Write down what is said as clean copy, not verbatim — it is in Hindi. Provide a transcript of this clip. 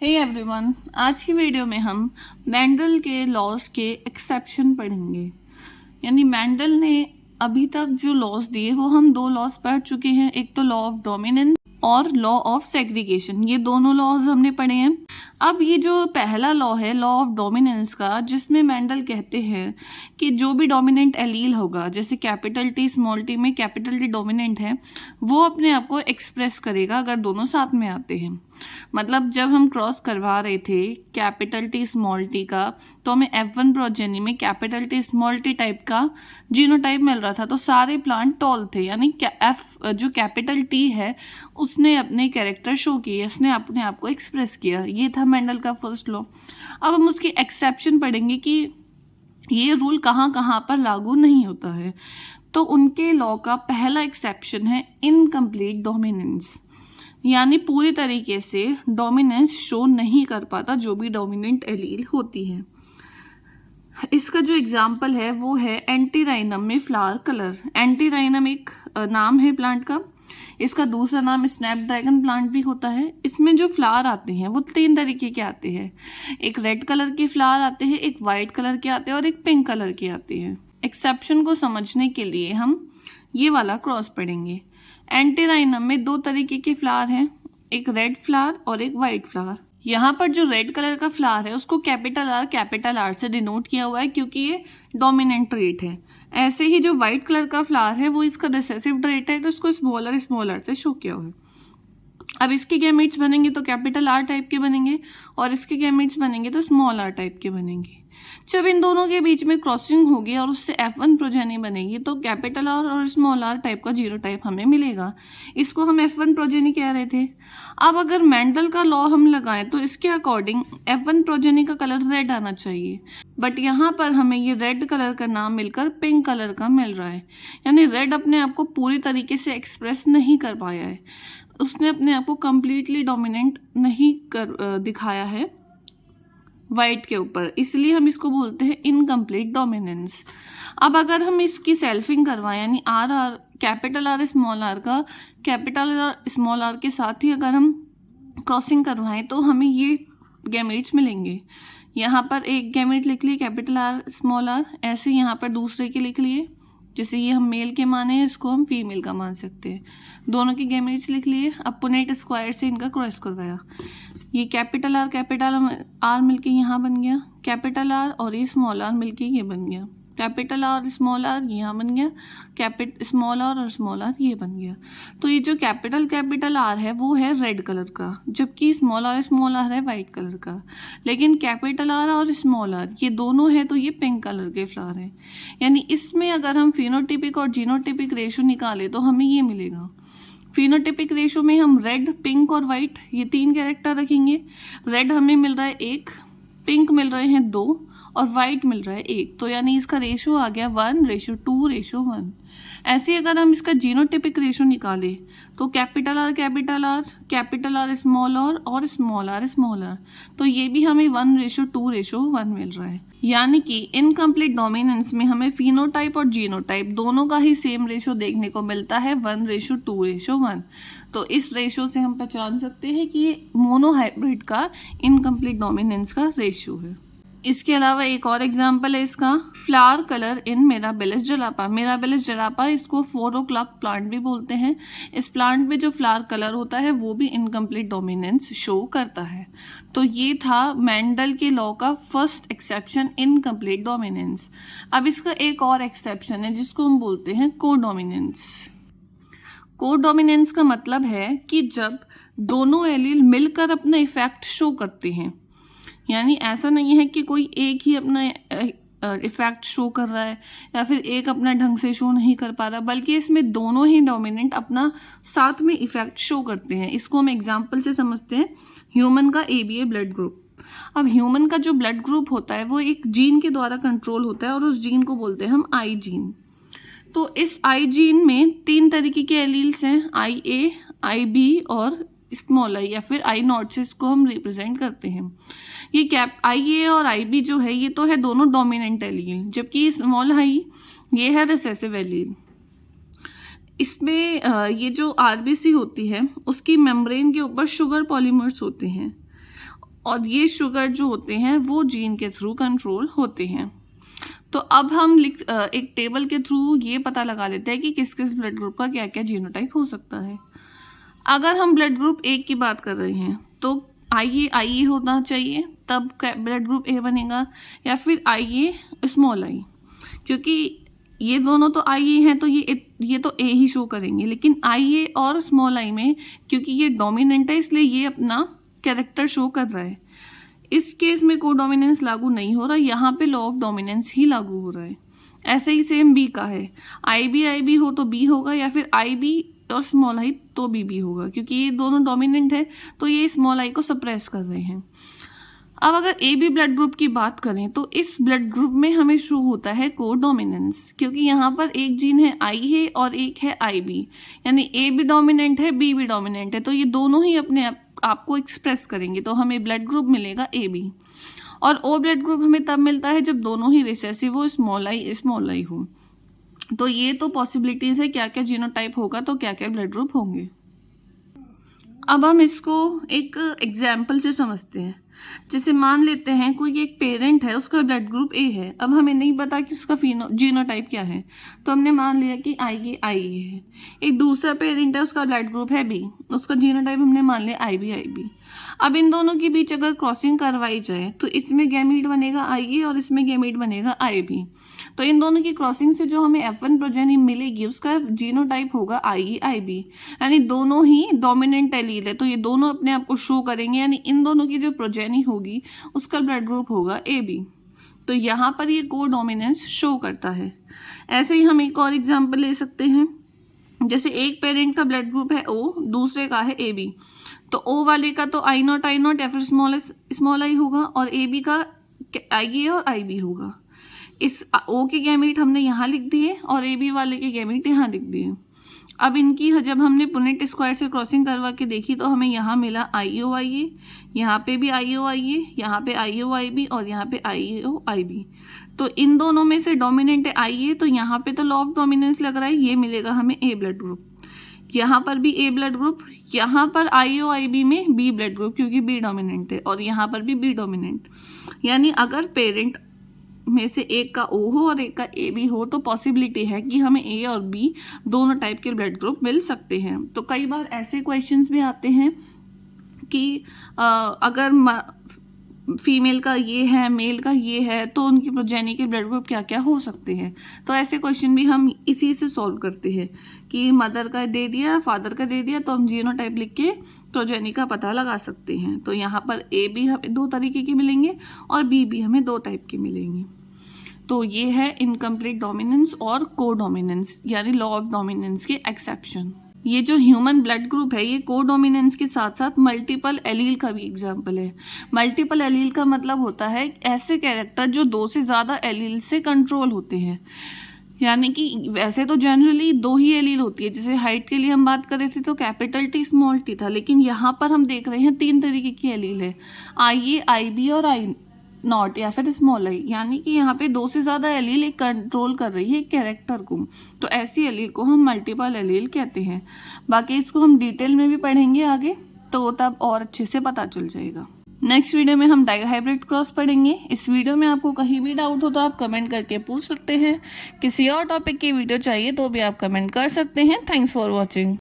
हे एवरीवन, आज की वीडियो में हम मेंडल के लॉज के एक्सेप्शन पढ़ेंगे। यानी मेंडल ने अभी तक जो लॉज दिए वो हम दो लॉज पढ़ चुके हैं, एक तो लॉ ऑफ डोमिनेंस और लॉ ऑफ सेग्रीगेशन। ये दोनों लॉज हमने पढ़े हैं। अब ये जो पहला लॉ है लॉ ऑफ डोमिनेंस का, जिसमें मेंडल कहते हैं कि जो भी डोमिनेंट एलील होगा, जैसे कैपिटल टी स्मॉल टी में कैपिटल टी डोमिनेंट है, वो अपने आप को एक्सप्रेस करेगा अगर दोनों साथ में आते हैं। मतलब जब हम क्रॉस करवा रहे थे कैपिटल टी स्मॉल टी का, तो हमें F1 प्रोजेनी में capital T small T type का जीनोटाइप मिल रहा था, तो सारे प्लांट टॉल थे। यानी एफ जो कैपिटल टी है उसने अपने कैरेक्टर शो किए, उसने अपने आप को एक्सप्रेस किया। ये था मेंडल का फर्स्ट लॉ। अब हम उसकी एक्सेप्शन पढ़ेंगे कि ये रूल कहाँ कहाँ पर लागू नहीं होता है। तो उनके लॉ का पहला एक्सेप्शन है इनकम्प्लीट डोमिनेंस, यानी पूरी तरीके से डोमिनेंस शो नहीं कर पाता जो भी डोमिनेंट एलील होती है। इसका जो एग्जाम्पल है वो है एंटीराइनम में फ्लावर कलर। एंटीराइनम एक नाम है प्लांट का, इसका दूसरा नाम स्नैपड्रैगन प्लांट भी होता है। इसमें जो फ्लावर आते हैं वो तीन तरीके के आते हैं। एक रेड कलर के फ्लावर आते हैं, एक वाइट कलर के आते हैं और एक पिंक कलर के आते हैं। एक्सेप्शन को समझने के लिए हम ये वाला क्रॉस पढ़ेंगे। एंटीराइनम में दो तरीके के फ्लावर हैं, एक रेड फ्लावर और एक वाइट फ्लावर। यहाँ पर जो रेड कलर का फ्लावर है उसको कैपिटल आर से डिनोट किया हुआ है क्योंकि ये डोमिनेंट ट्रेट है। ऐसे ही जो व्हाइट कलर का फ्लावर है वो इसका रिसेसिव ट्रेट है, तो इसको स्मॉल आर से शो किया हुआ है। अब इसके गैमेट्स बनेंगे तो कैपिटल आर टाइप के बनेंगे और इसके गैमेट्स बनेंगे तो स्मॉल आर टाइप के बनेंगे। जब इन दोनों के बीच में क्रॉसिंग होगी और उससे F1 प्रोजेनी बनेगी तो कैपिटल आर और स्मॉल आर टाइप का जीनोटाइप हमें मिलेगा। इसको हम F1 प्रोजेनी कह रहे थे। अब अगर मेंडल का लॉ हम लगाएं तो इसके अकॉर्डिंग F1 प्रोजेनी का कलर रेड आना चाहिए, बट यहाँ पर हमें ये रेड कलर का नाम मिलकर पिंक कलर का मिल रहा है। यानी रेड अपने आप को पूरी तरीके से एक्सप्रेस नहीं कर पाया है, उसने अपने आप को कम्प्लीटली डोमिनेंट नहीं कर दिखाया है वाइट के ऊपर, इसलिए हम इसको बोलते हैं इनकम्प्लीट डोमिनेंस। अब अगर हम इसकी सेल्फिंग करवाएं, यानी कैपिटल आर स्मॉल आर का कैपिटल आर स्मॉल आर के साथ ही अगर हम क्रॉसिंग करवाएं तो हमें ये गैमेट्स मिलेंगे। यहाँ पर एक गैमेट लिख लिए कैपिटल आर स्मॉल आर, ऐसे यहाँ पर दूसरे के लिख लिए, जैसे ये हम मेल के माने हैं इसको हम फीमेल का मान सकते हैं। दोनों के गैमेट्स लिख लिए। अब पुनेट स्क्वायर से इनका क्रॉस करवाया, ये कैपिटल आर मिलके यहाँ बन गया, कैपिटल आर और ये स्मॉल आर मिलके ये बन गया, कैपिटल आर स्मॉल आर यहाँ बन गया, स्मॉल आर और स्मॉल आर ये बन गया। तो ये जो कैपिटल आर है वो है रेड कलर का, जबकि स्मॉल आर है वाइट कलर का। लेकिन कैपिटल आर और स्मॉल आर ये दोनों है तो ये पिंक कलर के फ्लावर है। यानी इसमें अगर हम फिनोटिपिक और जीनोटिपिक रेशो निकालें तो हमें ये मिलेगा। फिनोटिपिक रेशो में हम रेड, पिंक और वाइट ये तीन कैरेक्टर रखेंगे। रेड हमें मिल रहा है 1, पिंक मिल रहे हैं 2 और वाइट मिल रहा है 1, तो यानी इसका रेशो आ गया 1:2:1। ऐसे ही अगर हम इसका जीनोटिपिक रेशो निकालें तो कैपिटल आर स्मॉल आर और स्मॉल आर, तो ये भी हमें 1:2:1 मिल रहा है। यानी कि इनकम्प्लीट डोमिनेंस में हमें फिनोटाइप और जीनोटाइप दोनों का ही सेम रेशो देखने को मिलता है 1:2:1। तो इस रेशो से हम पहचान सकते हैं कि ये मोनोहाइब्रिड का इनकम्प्लीट डोमिनेंस का रेशो है। इसके अलावा एक और एग्जाम्पल है इसका, फ्लावर कलर इन मिराबिलिस जलापा। मिराबिलिस जलापा इसको 4 o'clock प्लांट भी बोलते हैं। इस प्लांट में जो फ्लावर कलर होता है वो भी इनकम्प्लीट डोमिनेंस शो करता है। तो ये था मेंडल के लॉ का फर्स्ट एक्सेप्शन, इनकम्प्लीट डोमिनेंस। अब इसका एक और एक्सेप्शन है जिसको हम बोलते हैं कोडोमिनेंस। कोडोमिनेंस का मतलब है कि जब दोनों एलील मिलकर अपना इफेक्ट शो करते हैं, यानी ऐसा नहीं है कि कोई एक ही अपना इफेक्ट शो कर रहा है या फिर एक अपना ढंग से शो नहीं कर पा रहा, बल्कि इसमें दोनों ही डोमिनेंट अपना साथ में इफेक्ट शो करते हैं। इसको हम एग्जांपल से समझते हैं। ह्यूमन का ABA ब्लड ग्रुप। अब ह्यूमन का जो ब्लड ग्रुप होता है वो एक जीन के द्वारा कंट्रोल होता है और उस जीन को बोलते हैं हम आई जीन। तो इस आई जीन में 3 तरीके के एलील्स हैं, IA, IB और स्मॉल आई या फिर I0 से इसको हम रिप्रेजेंट करते हैं। ये IA और IB जो है ये तो है दोनों डोमिनेंट एलील, जबकि स्मॉल आई ये है रिसेसिव एलील। इसमें ये जो RBC होती है उसकी मेम्ब्रेन के ऊपर शुगर पॉलीमर्स होते हैं और ये शुगर जो होते हैं वो जीन के थ्रू कंट्रोल होते हैं। तो अब हम एक टेबल के थ्रू ये पता लगा लेते हैं कि किस किस ब्लड ग्रुप का क्या क्या जीनोटाइप हो सकता है। अगर हम ब्लड ग्रुप ए की बात कर रहे हैं तो आई होना चाहिए, तब ब्लड ग्रुप ए बनेगा, या फिर स्मॉल आई, क्योंकि ये दोनों तो आई हैं तो ये तो ए ही शो करेंगे, लेकिन आई और स्मॉल आई में क्योंकि ये डोमिनेंट है इसलिए ये अपना कैरेक्टर शो कर रहा है। इस केस में कोडोमिनेंस लागू नहीं हो रहा, यहाँ पे लॉ ऑफ डोमिनेंस ही लागू हो रहा है। ऐसे ही सेम बी का है, आई बी हो तो बी होगा, या फिर आई बी और स्मॉल आई तो बी होगा, क्योंकि ये दोनों डोमिनेंट है तो ये स्मॉल आई को सप्रेस कर रहे हैं। अब अगर ए बी ब्लड ग्रुप की बात करें तो इस ब्लड ग्रुप में हमें शो होता है कोडोमिनेंस, क्योंकि यहाँ पर एक जीन है आई है और एक है आई बी, यानी ए भी डोमिनेंट है बी भी डोमिनेंट है, तो ये दोनों ही अपने आपको एक्सप्रेस करेंगे, तो हमें ब्लड ग्रुप मिलेगा ए बी। और ओ ब्लड ग्रुप हमें तब मिलता है जब दोनों ही रिसेसिव हो, स्मॉल आई हो। तो ये तो पॉसिबिलिटीज है क्या क्या जीनोटाइप होगा तो क्या क्या ब्लड ग्रुप होंगे। अब हम इसको एक एग्जाम्पल से समझते हैं। जैसे मान लेते हैं कोई एक पेरेंट है, उसका ब्लड ग्रुप ए है, अब हमें नहीं पता कि उसका जीनोटाइप क्या है, तो हमने मान लिया कि आई है। एक दूसरा पेरेंट है, उसका ब्लड ग्रुप है बी, उसका जीनोटाइप हमने मान लिया आई बी। अब इन दोनों के बीच अगर क्रॉसिंग करवाई जाए तो इसमें गैमीट बनेगा आई और इसमें गैमीट बनेगा आई बी। तो इन दोनों की क्रॉसिंग से जो हमें F1 प्रोजेनी मिलेगी उसका जीनोटाइप होगा आई बी, यानी दोनों ही डोमिनेंट एलील है, तो ये दोनों अपने आप को शो करेंगे, यानी इन दोनों की जो प्रोजेनी होगी उसका ब्लड ग्रुप होगा ए बी। तो यहाँ पर ये कोडोमिनेंस शो करता है। ऐसे ही हम एक और एग्जाम्पल ले सकते हैं। जैसे एक पेरेंट का ब्लड ग्रुप है ओ, दूसरे का है ए बी, तो ओ वाले का तो आई नॉट या फिर स्मॉल आई होगा, और ए बी का आई और आई बी होगा। इस ओ के गैमीट हमने यहाँ लिख दिए और ए बी वाले के गैमीट यहाँ लिख दिए। अब इनकी जब हमने पुनेट स्क्वायर से क्रॉसिंग करवा के देखी तो हमें यहाँ मिला आई ओ आई ए, यहाँ पे भी आई ओ आई ए, यहाँ पे आई ओ आई बी और यहाँ पे आई ओ आई बी। तो इन दोनों में से डोमिनेंट है आई ए, तो यहाँ पे तो लॉ ऑफ डोमिनेंस लग रहा है, ये मिलेगा हमें ए ब्लड ग्रुप। यहाँ पर भी ए ब्लड ग्रुप, यहाँ पर आई ओ आई बी में बी ब्लड ग्रुप क्योंकि बी डोमिनेंट है, और यहाँ पर भी बी डोमिनेंट। यानी अगर पेरेंट में से एक का ओ हो और एक का ए बी हो तो पॉसिबिलिटी है कि हमें ए और बी दोनों टाइप के ब्लड ग्रुप मिल सकते हैं। तो कई बार ऐसे क्वेश्चंस भी आते हैं कि अगर फीमेल का ये है मेल का ये है तो उनकी प्रोजेनी के ब्लड ग्रुप क्या क्या हो सकते हैं। तो ऐसे क्वेश्चन भी हम इसी से सॉल्व करते हैं कि मदर का दे दिया फादर का दे दिया तो हम जीनोटाइप लिख के प्रोजेनी का पता लगा सकते हैं। तो यहाँ पर ए बी हमें 2 तरीके के मिलेंगे और बी भी हमें 2 टाइप के मिलेंगे। तो ये है इनकम्प्लीट डोमिनेंस और कोडोमिनेंस, यानी लॉ ऑफ डोमिनेंस के एक्सेप्शन। ये जो ह्यूमन ब्लड ग्रुप है ये कोडोमिनेंस के साथ साथ मल्टीपल एलील का भी एग्जाम्पल है। मल्टीपल एलील का मतलब होता है ऐसे कैरेक्टर जो 2 से ज़्यादा एलील से कंट्रोल होते हैं। यानी कि वैसे तो जनरली 2 ही एलील होती है, जैसे हाइट के लिए हम बात कर रहे थे तो कैपिटल टी स्मॉल टी था, लेकिन यहाँ पर हम देख रहे हैं 3 तरीके की एलील है, आई ए आई बी और आई नॉट या फिर स्मॉल आई। यानी कि यहाँ पे 2 से ज़्यादा एलील एक कंट्रोल कर रही है कैरेक्टर को, तो ऐसी एलील को हम मल्टीपल एलील कहते हैं। बाकी इसको हम डिटेल में भी पढ़ेंगे आगे, तो तब और अच्छे से पता चल जाएगा। नेक्स्ट वीडियो में हम डाइहाइब्रिड क्रॉस पढ़ेंगे। इस वीडियो में आपको कहीं भी डाउट हो तो आप कमेंट करके पूछ सकते हैं। किसी और टॉपिक की वीडियो चाहिए तो भी आप कमेंट कर सकते हैं। Thanks for watching.